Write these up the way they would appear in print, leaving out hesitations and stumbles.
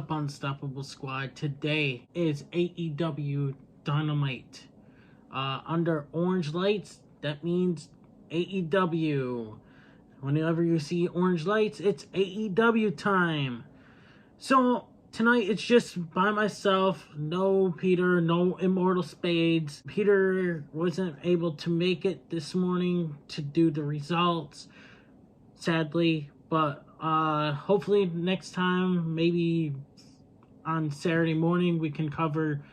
up, Unstoppable Squad? Today is AEW Dynamite. Under orange lights, that means AEW. Whenever you see orange lights, it's AEW time. So, tonight it's just by myself. No Peter, no Immortal Spades. Peter wasn't able to make it this morning to do the results, sadly. But hopefully next time, maybe on Saturday morning, we can cover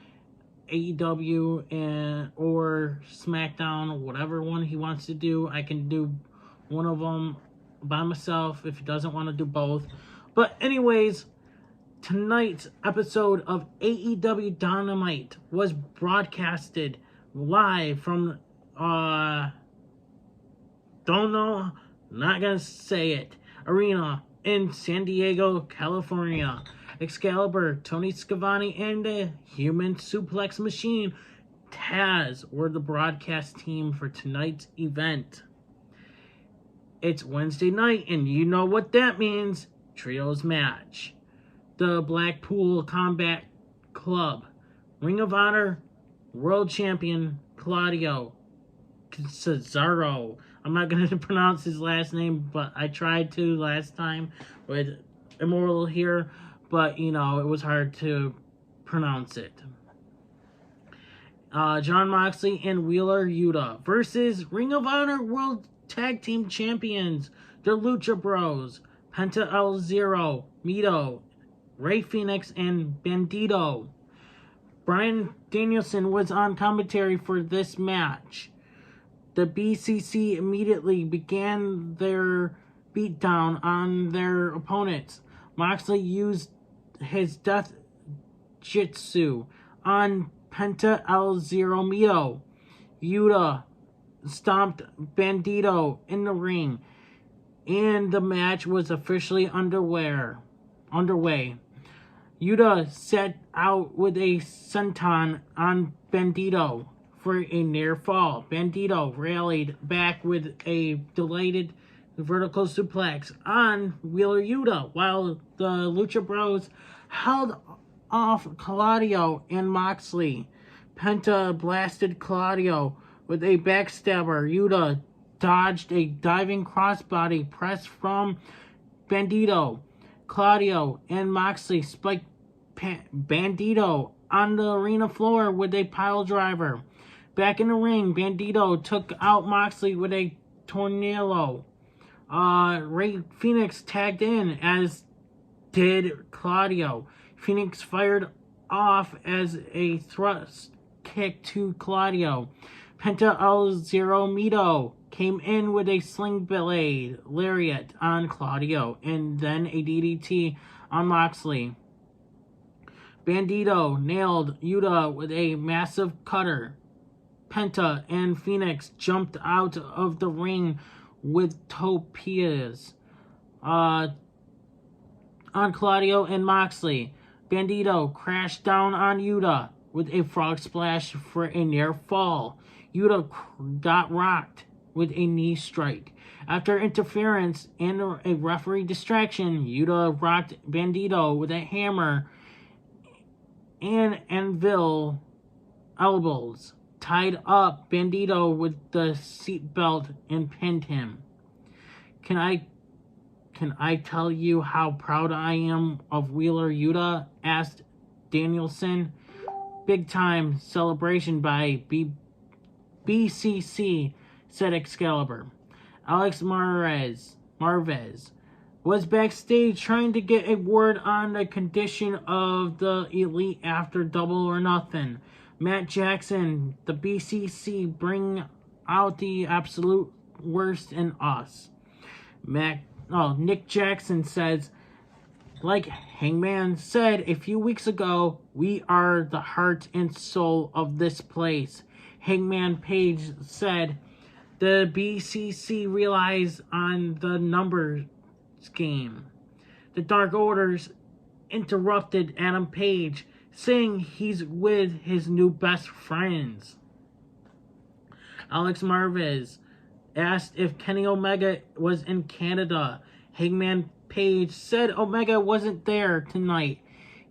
AEW or SmackDown, whatever one he wants to do. I can do one of them by myself if he doesn't want to do both. But anyways, tonight's episode of AEW Dynamite was broadcasted live from don't know, not gonna say it, arena in San Diego, California. Excalibur, Tony Schiavone, and the Human Suplex Machine, Taz, were the broadcast team for tonight's event. It's Wednesday night, and you know what that means. Trios match. The Blackpool Combat Club. Ring of Honor World Champion Claudio Cesaro. I'm not going to pronounce his last name, but I tried to last time with Immortal here. But, you know, it was hard to pronounce it. Jon Moxley and Wheeler Yuta versus Ring of Honor World Tag Team Champions, the Lucha Bros, Penta El Zero, Mito, Rey Fenix, and Bandito. Bryan Danielson was on commentary for this match. The BCC immediately began their beatdown on their opponents. Moxley used his death jitsu on Penta El Zero Mito. Yuta stomped Bandito in the ring, and the match was officially underway. Yuta set out with a senton on Bandito for a near fall. Bandito rallied back with a delighted vertical suplex on Wheeler Yuta, while the Lucha Bros held off Claudio and Moxley. Penta blasted Claudio with a backstabber. Yuta dodged a diving crossbody press from Bandito. Claudio and Moxley spiked Bandito on the arena floor with a pile driver. Back in the ring, Bandito took out Moxley with a tornado. Rey Fenix tagged in, as did Claudio. Fenix fired off as a thrust kick to Claudio. Penta El Zero Mito came in with a sling blade lariat on Claudio, and then a DDT on Moxley. Bandito nailed Yuta with a massive cutter. Penta and Fenix jumped out of the ring with torpedoes on Claudio and Moxley. Bandito crashed down on Yuta with a frog splash for a near fall. Yuta got rocked with a knee strike. After interference and a referee distraction, Yuta rocked Bandito with a hammer and anvil elbows, tied up Bandito with the seatbelt, and pinned him. Can I tell you how proud I am of Wheeler Yuta? Asked Danielson. Big time celebration by BCC, said Excalibur. Alex Marvez was backstage trying to get a word on the condition of the Elite after Double or Nothing. Matt Jackson, the BCC, bring out the absolute worst in us. Nick Jackson says, like Hangman said a few weeks ago, we are the heart and soul of this place. Hangman Page said, the BCC relies on the numbers game. The Dark Orders interrupted Adam Page, saying he's with his new best friends. Alex Marvez asked if Kenny Omega was in Canada. Hangman Page said Omega wasn't there tonight.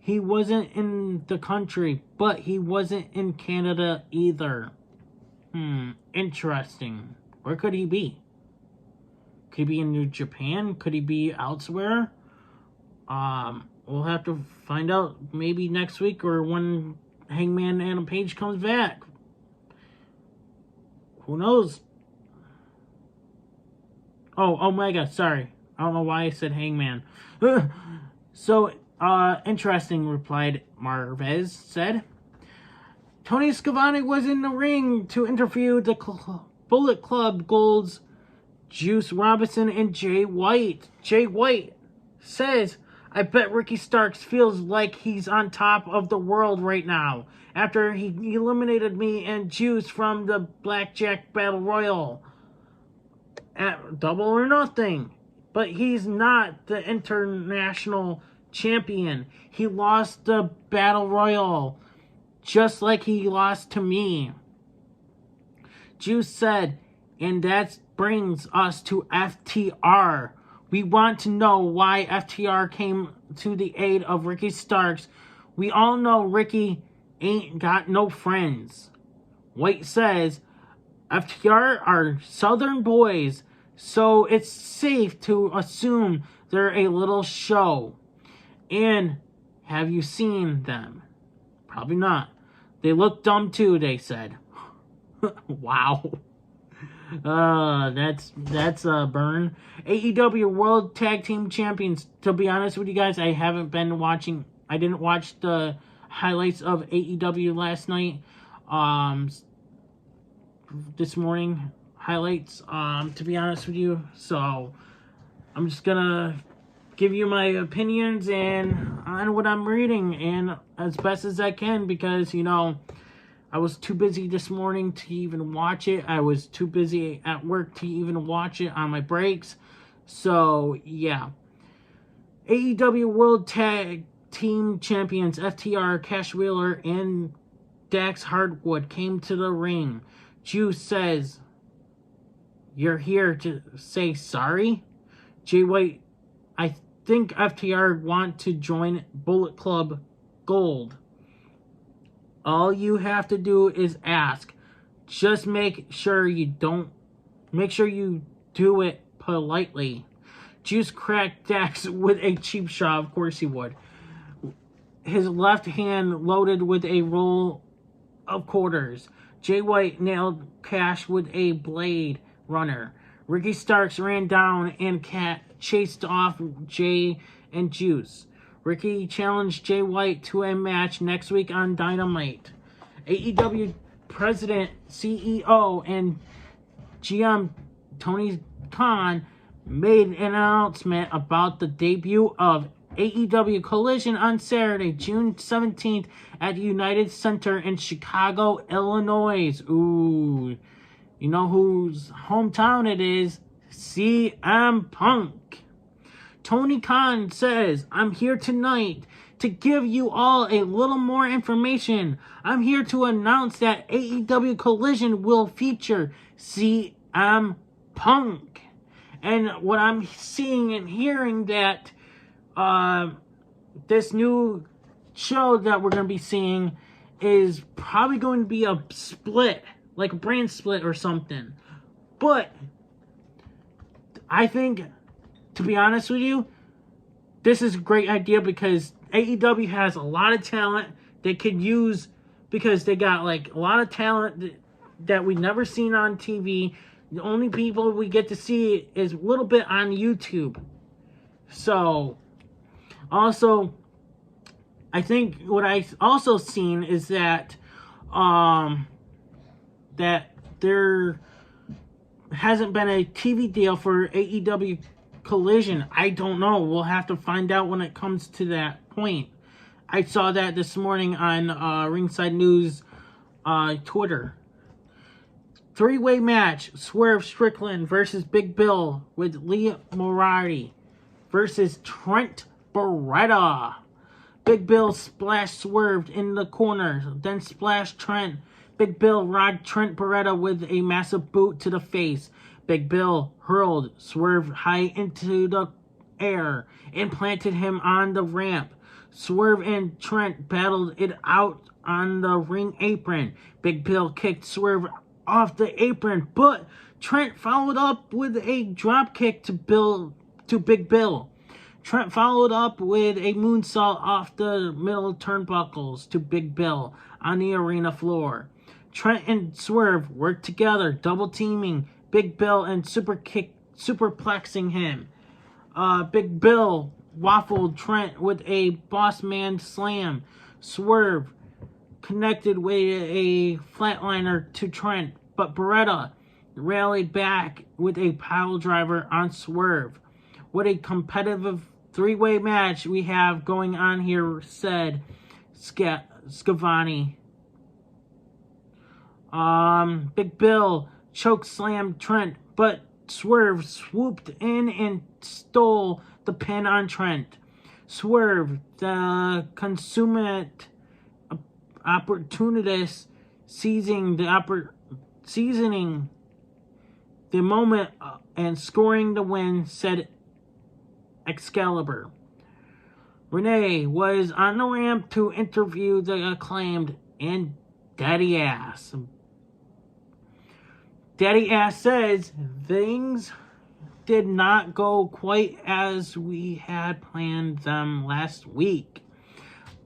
He wasn't in the country, but he wasn't in Canada either. Interesting. Where could he be? Could he be in New Japan? Could he be elsewhere? We'll have to find out maybe next week or when Hangman Adam Page comes back. Who knows? Oh, Omega, sorry. I don't know why I said Hangman. So, interesting, replied Marvez, said. Tony Schiavone was in the ring to interview the Bullet Club Gold's Juice Robinson and Jay White. Jay White says, I bet Ricky Starks feels like he's on top of the world right now after he eliminated me and Juice from the Blackjack Battle Royal at Double or Nothing. But he's not the international champion. He lost the Battle Royal just like he lost to me. Juice said, and that brings us to FTR. We want to know why FTR came to the aid of Ricky Starks. We all know Ricky ain't got no friends. White says, FTR are Southern boys, so it's safe to assume they're a little show. And have you seen them? Probably not. They look dumb too, they said. Wow. That's a burn. AEW World Tag Team Champions. To be honest with you guys, I haven't been watching. I didn't watch the highlights of AEW last night. This morning highlights. To be honest with you, so I'm just gonna give you my opinions and on what I'm reading and as best as I can because I was too busy this morning to even watch it. I was too busy at work to even watch it on my breaks. So, yeah. AEW World Tag Team Champions FTR, Cash Wheeler, and Dax Hardwood came to the ring. Juice says, you're here to say sorry? Jay White, I think FTR want to join Bullet Club Gold. All you have to do is ask. Just make sure you do it politely. Juice cracked Dax with a cheap shot. Of course he would. His left hand loaded with a roll of quarters. Jay White nailed Cash with a blade runner. Ricky Starks ran down and chased off Jay and Juice. Ricky challenged Jay White to a match next week on Dynamite. AEW President, CEO, and GM Tony Khan made an announcement about the debut of AEW Collision on Saturday, June 17th at United Center in Chicago, Illinois. Ooh, you know whose hometown it is? CM Punk. Tony Khan says, I'm here tonight to give you all a little more information. I'm here to announce that AEW Collision will feature CM Punk. And what I'm seeing and hearing that this new show that we're going to be seeing is probably going to be a split, like a brand split or something. But I think, to be honest with you, this is a great idea because AEW has a lot of talent they could use because they got like a lot of talent that we've never seen on TV. The only people we get to see is a little bit on YouTube. So, also, I think what I also seen is that that there hasn't been a TV deal for AEW Collision. I don't know. We'll have to find out when it comes to that point. I saw that this morning on Ringside News Twitter. 3-way match. Swerve Strickland versus Big Bill with Lee Moriarty versus Trent Beretta. Big Bill splashed Swerve in the corner, then splashed Trent. Big Bill rocked Trent Beretta with a massive boot to the face. Big Bill hurled Swerve high into the air and planted him on the ramp. Swerve and Trent battled it out on the ring apron. Big Bill kicked Swerve off the apron, but Trent followed up with a drop kick to Big Bill. Trent followed up with a moonsault off the middle turnbuckles to Big Bill on the arena floor. Trent and Swerve worked together, double teaming Big Bill and superplexing him. Big Bill waffled Trent with a boss man slam. Swerve connected with a flatliner to Trent, but Beretta rallied back with a pile driver on Swerve. What a competitive three-way match we have going on here, said Schiavone. Big Bill choke slammed Trent, but Swerve swooped in and stole the pin on Trent. Swerve, the consummate opportunist, seizing the moment and scoring the win, said Excalibur. Renee was on the ramp to interview the Acclaimed and Daddy Ass. Daddy Ass says things did not go quite as we had planned them last week.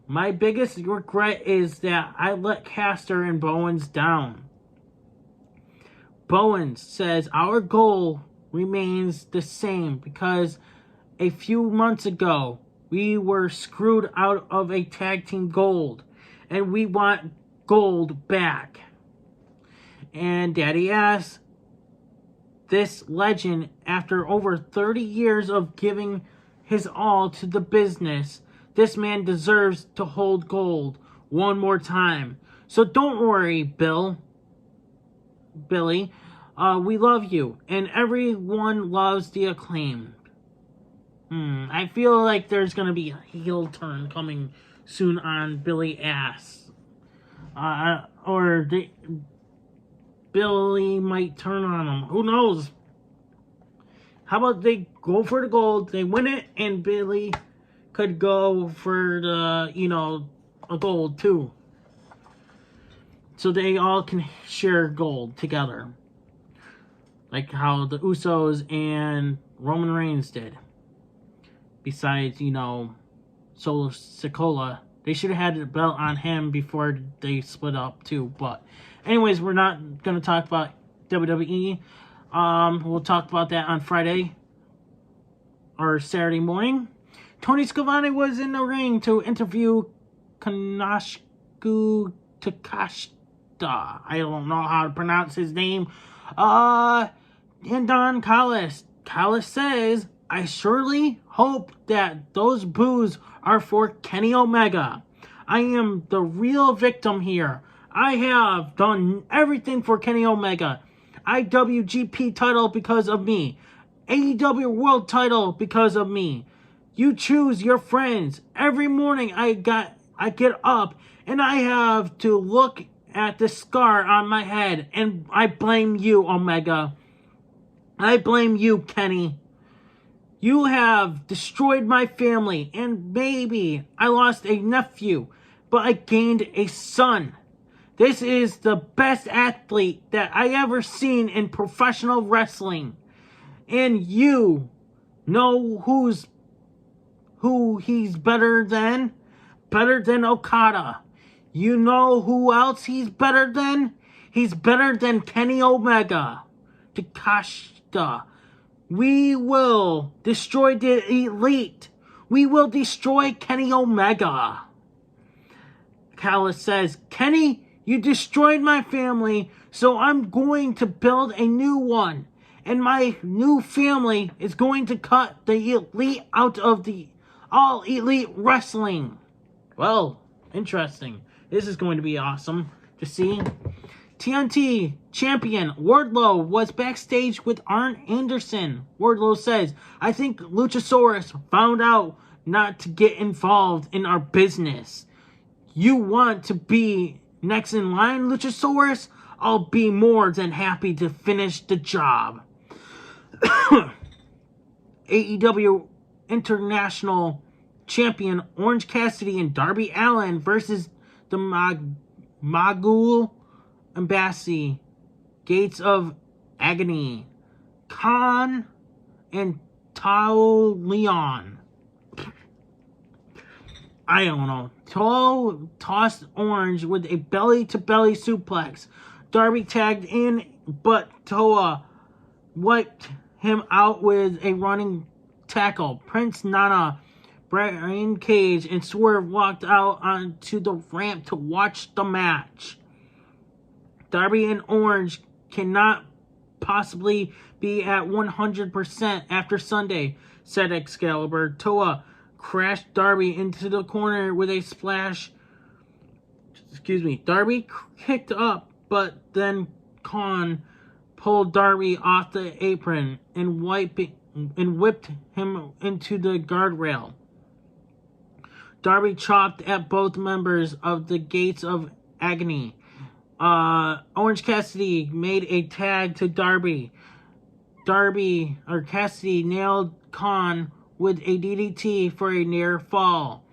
My biggest regret is that I let Caster and Bowens down. Bowens says our goal remains the same because a few months ago we were screwed out of a tag team gold and we want gold back. And Daddy asks, this legend, after over 30 years of giving his all to the business, this man deserves to hold gold one more time. So don't worry, Billy. We love you, and everyone loves the Acclaimed. I feel like there's going to be a heel turn coming soon on Billy Ass. Billy might turn on him. Who knows? How about they go for the gold, they win it, and Billy could go for the, a gold too. So they all can share gold together. Like how the Usos and Roman Reigns did. Besides, Solo Sikoa. They should have had a belt on him before they split up too. But anyways, we're not going to talk about WWE. We'll talk about that on Friday or Saturday morning. Tony Schiavone was in the ring to interview Kanashku Takashita. I don't know how to pronounce his name. And Don Callis. Callis says, I surely hope that those boos are for Kenny Omega. I am the real victim here. I have done everything for Kenny Omega. IWGP title because of me. AEW World title because of me. You choose your friends. Every morning I get up and I have to look at the scar on my head and I blame you, Omega. I blame you, Kenny. You have destroyed my family, and maybe I lost a nephew, but I gained a son. This is the best athlete that I ever seen in professional wrestling. And you know who he's better than? Better than Okada. You know who else he's better than? He's better than Kenny Omega. Takashita. We will destroy the elite. We will destroy Kenny Omega. Callis says, Kenny, you destroyed my family, so I'm going to build a new one. And my new family is going to cut the elite out of the all elite wrestling. Well, interesting. This is going to be awesome to see. TNT champion Wardlow was backstage with Arn Anderson. Wardlow says, I think Luchasaurus found out not to get involved in our business. You want to be next in line, Luchasaurus? I'll be more than happy to finish the job. AEW International champion Orange Cassidy and Darby Allin versus the Mogul Embassy, Gates of Agony, Khan and Tao Leon. I don't know. Tao tossed Orange with a belly-to-belly suplex. Darby tagged in, but Toa wiped him out with a running tackle. Prince Nana, Brian Cage, and Swerve walked out onto the ramp to watch the match. Darby and Orange cannot possibly be at 100% after Sunday, said Excalibur. Toa crashed Darby into the corner with a splash. Darby kicked up, but then Khan pulled Darby off the apron and whipped him into the guardrail. Darby chopped at both members of the Gates of Agony. Orange Cassidy made a tag to Darby. Cassidy nailed Khan with a DDT for a near fall.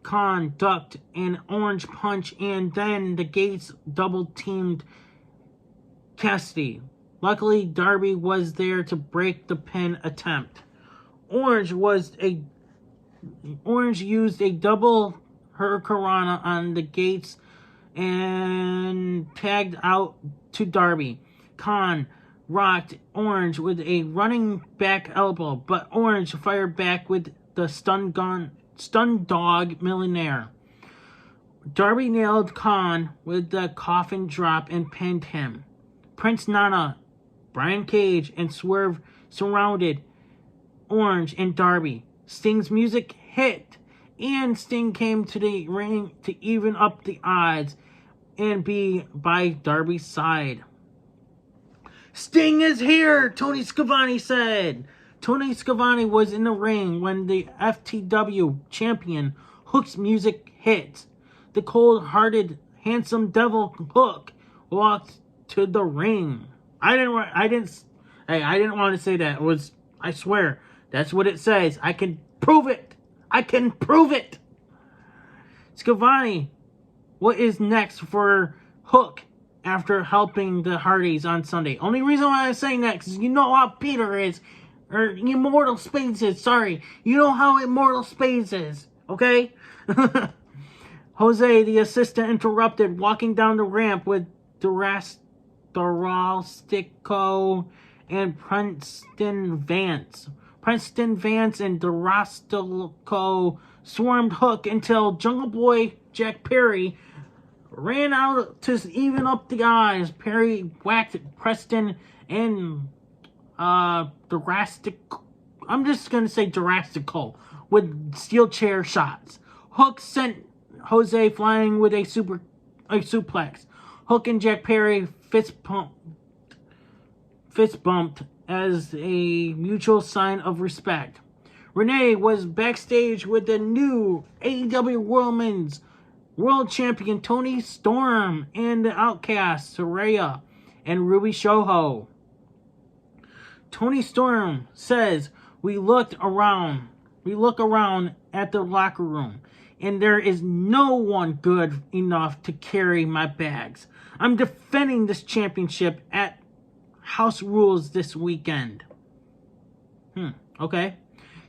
Khan ducked an Orange punch, and then the Gates double-teamed Cassidy. Luckily, Darby was there to break the pin attempt. Orange used a double Hurricanrana on the Gates and tagged out to Darby. Khan rocked Orange with a running back elbow, but Orange fired back with the stun dog millionaire. Darby nailed Khan with the coffin drop and pinned him. Prince Nana, Brian Cage, and Swerve surrounded Orange and Darby. Sting's music hit, and Sting came to the ring to even up the odds and be by Darby's side. Sting is here, Tony Schiavone said. Tony Schiavone was in the ring when the FTW champion Hook's music hit. The cold-hearted, handsome devil Hook walked to the ring. I didn't want to say that. I swear, that's what it says. I can prove it. Schiavone, what is next for Hook after helping the Hardys on Sunday? Only reason why I'm saying that is you know how Peter is, or Immortal Spades is. Sorry, you know how Immortal Spades is. Okay. Jose, the assistant, interrupted, walking down the ramp with Darastico and Preston Vance. Preston Vance and Darastico swarmed Hook until Jungle Boy Jack Perry ran out to even up the odds. Perry whacked Preston and Darastico. I'm just going to say Darastico with steel chair shots. Hook sent Jose flying with a suplex. Hook and Jack Perry fist bumped as a mutual sign of respect. Renee was backstage with the new AEW Women's World Champion Toni Storm and the Outcast Saraya and Ruby Soho. Toni Storm says, we look around at the locker room, and there is no one good enough to carry my bags. I'm defending this championship at House Rules this weekend. Okay.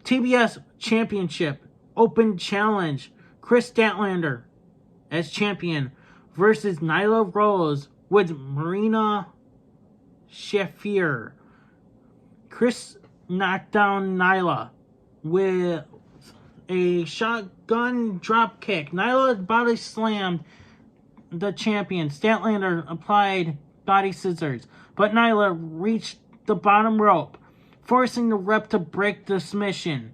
TBS Championship Open Challenge. Chris Statlander as champion versus Nyla Rose with Marina Shafir. Chris knocked down Nyla with a shotgun drop kick. Nyla body slammed the champion. Statlander applied body scissors, but Nyla reached the bottom rope, forcing the ref to break the submission.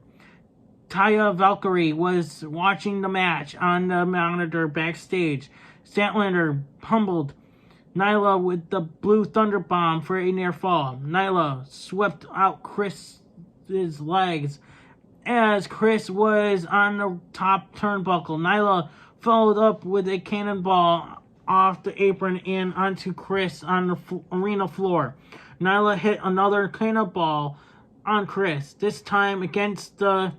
Taya Valkyrie was watching the match on the monitor backstage. Statlander pummeled Nyla with the Blue Thunder Bomb for a near fall. Nyla swept out Chris's legs as Chris was on the top turnbuckle. Nyla followed up with a cannonball off the apron and onto Chris on the arena floor. Nyla hit another cannonball on Chris, this time against the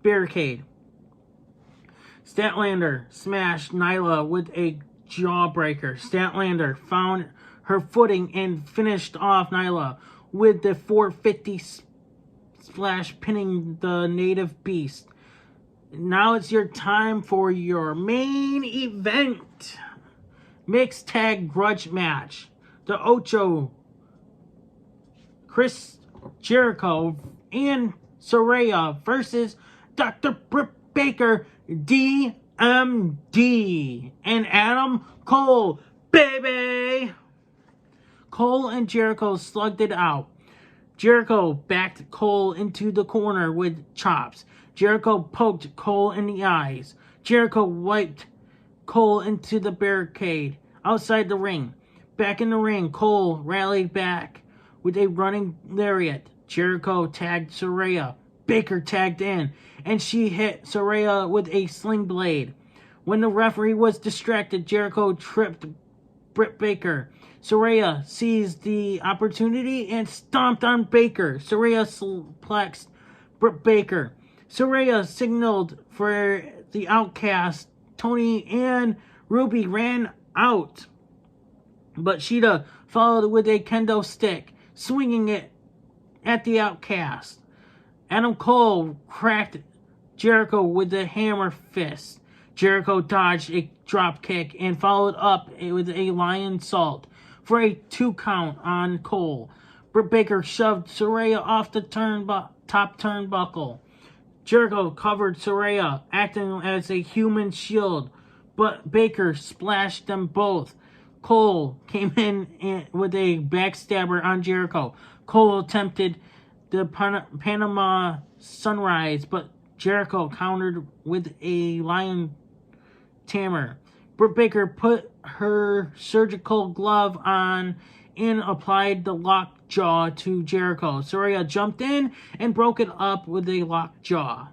barricade. Statlander smashed Nyla with a jawbreaker. Statlander found her footing and finished off Nyla with the 450 splash, pinning the native beast. Now it's your time for your main event. Mixed tag grudge match. The Ocho, Chris Jericho, and Saraya versus Dr. Britt Baker, D.M.D, and Adam Cole, baby! Cole and Jericho slugged it out. Jericho backed Cole into the corner with chops. Jericho poked Cole in the eyes. Jericho wiped Cole into the barricade outside the ring. Back in the ring, Cole rallied back with a running lariat. Jericho tagged Saraya. Baker tagged in, and she hit Saraya with a sling blade. When the referee was distracted, Jericho tripped Britt Baker. Saraya seized the opportunity and stomped on Baker. Saraya suplexed Britt Baker. Saraya signaled for the Outcast. Tony and Ruby ran out, but Sheeta followed with a kendo stick, swinging it at the Outcast. Adam Cole cracked Jericho with a hammer fist. Jericho dodged a drop kick and followed up with a lion salt for a 2 count on Cole. Britt Baker shoved Saraya off the top turnbuckle. Jericho covered Saraya, acting as a human shield, but Baker splashed them both. Cole came in with a backstabber on Jericho. Cole attempted the Panama Sunrise, but Jericho countered with a lion tamer. Britt Baker put her surgical glove on and applied the lockjaw to Jericho. Saraya jumped in and broke it up with a lockjaw.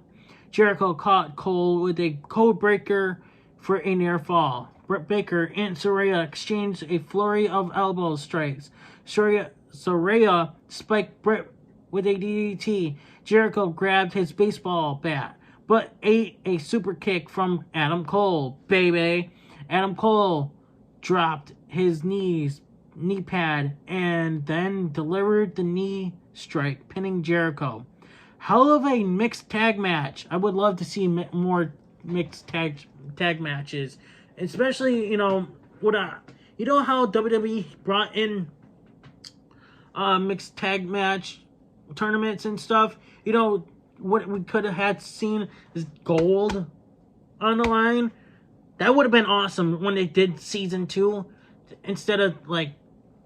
Jericho caught Cole with a codebreaker for a near fall. Britt Baker and Saraya exchanged a flurry of elbow strikes. Saraya spiked Britt with a DDT. Jericho grabbed his baseball bat, but ate a super kick from Adam Cole, baby. Adam Cole dropped his knee pad and then delivered the knee strike, pinning Jericho. Hell of a mixed tag match. I would love to see more mixed tag matches, especially how WWE brought in mixed tag match tournaments and stuff. What we could have had seen is gold on the line. That would have been awesome when they did season 2 instead of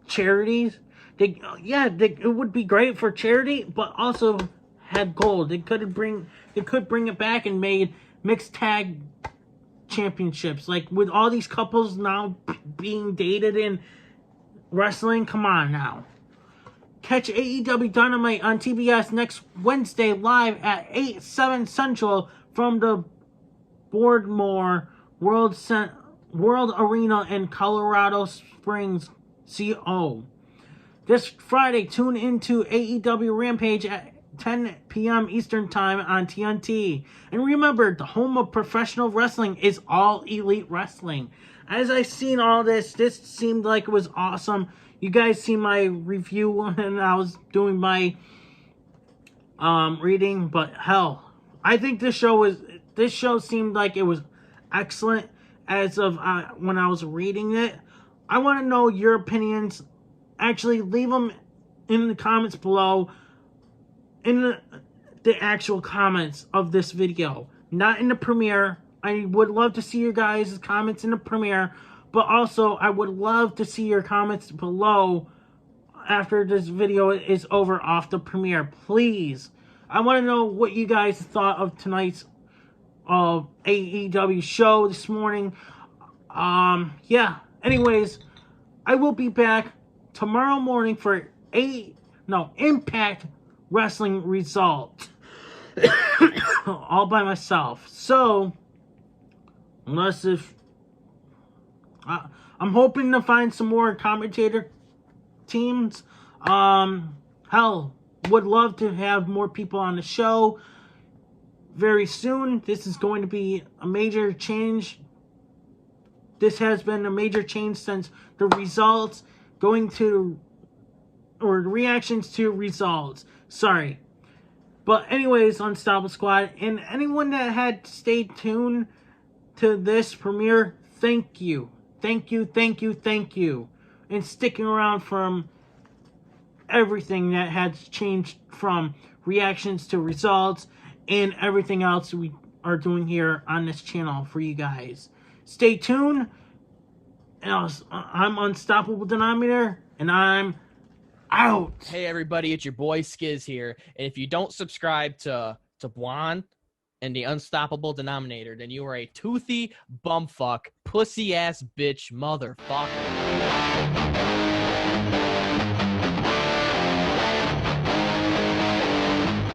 charities. It would be great for charity, but also had gold. They could bring it back and made mixed tag championships, with all these couples now being dated in wrestling. Come on now. Catch AEW Dynamite on TBS next Wednesday live at 8/7 Central from the Boardmore World Arena in Colorado Springs, CO. This Friday, tune into AEW Rampage at 10 p.m. Eastern Time on TNT. And remember, the home of professional wrestling is All Elite Wrestling. As I seen all this seemed like it was awesome. You guys see my review when I was doing my reading, but hell, I think this show seemed like it was excellent as of when I was reading it. I want to know your opinions. Actually, leave them in the comments below, in the actual comments of this video, not in the premiere. I would love to see your guys' comments in the premiere, but also I would love to see your comments below after this video is over off the premiere. Please, I want to know what you guys thought of tonight's AEW show this morning. Anyways, I will be back tomorrow morning for Impact Wrestling result. All by myself. So, unless if I'm hoping to find some more commentator teams. Hell, would love to have more people on the show. very soon. This is going to be a major change. This has been a major change since the results going to, or reactions to results. Sorry. But anyways, Unstoppable Squad, and anyone that had stayed tuned to this premiere, thank you. Thank you, thank you, thank you. And sticking around from everything that has changed from reactions to results and everything else we are doing here on this channel for you guys. Stay tuned. I'm Unstoppable Denominator, and I'm out. Hey everybody, it's your boy Skiz here. And if you don't subscribe to Blonde and the Unstoppable Denominator, then you are a toothy bumfuck, pussy ass bitch motherfucker.